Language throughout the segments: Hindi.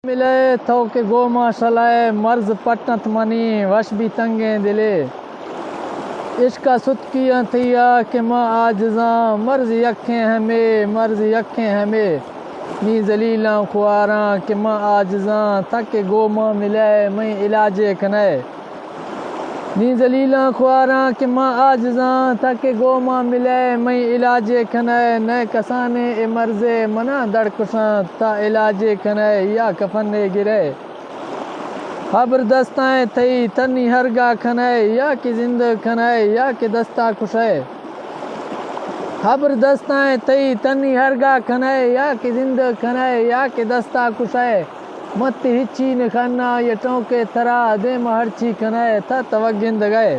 मिले थो के गो माशलाए मर्ज पटनत मनी वश भी तंगे दिले इश्का सुतकियाँ थिया के माँ आजजा मर्ज यखें हमें नी जलीला खुआरा के माँ आजजा तक गो माँ मिले मैं इलाजे कने नी जलीला खुआरा के माँ आजजा तक गो माँ मिले मैं इलाजे कने न कसाने ए मर्जे मना दड़कुशा ता इलाजे कने या कफने गिरे खबर दस्ताएं थई तनी हरगा खने या कि जिंद खने या कि दस्ता खुशे खबर दस्ताएं थई तनी हरगा खने या कि जिंद खने या कि दस्ता खुशे मत हिची न खाना ये टोके थरा दे महरची खने था तवगिंद गए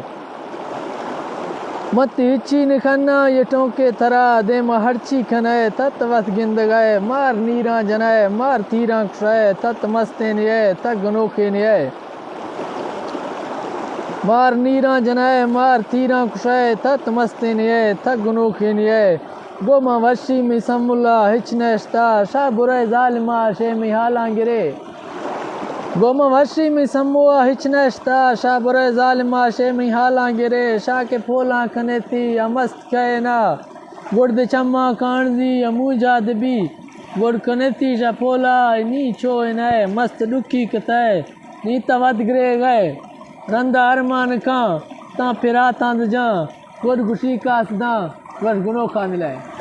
मत हिची न खाना ये टोके थरा दे महरची खने तत वत गिंद गए मार नीरा जनाए मार तीरा खुशे तत मस्ते निये तक गनोखे निये मार नीरा जनाए मार तीरा खुशे तत मस्ते निये तक गनोखे निये गोमा वशी में समुल्ला हिच नश्ता शाह बुरे जालिमा शे में हाला गिरे गोमा वशी में समुआ हिच नश्ता शाह बुरे जालिमा शे में हाला गिरे शाह के फोला खने थी अमस्त कहना गुर्द चम्मा कांदी अमूजा दबी गुड़ खने थी शा फोला नी छो नए मस्त दुखी कतय नी तवद गिरे गए रंदा अरमान का ता फिरा तांद जा गुड़ खुशी का सदा बस गुनो खा मिलाए।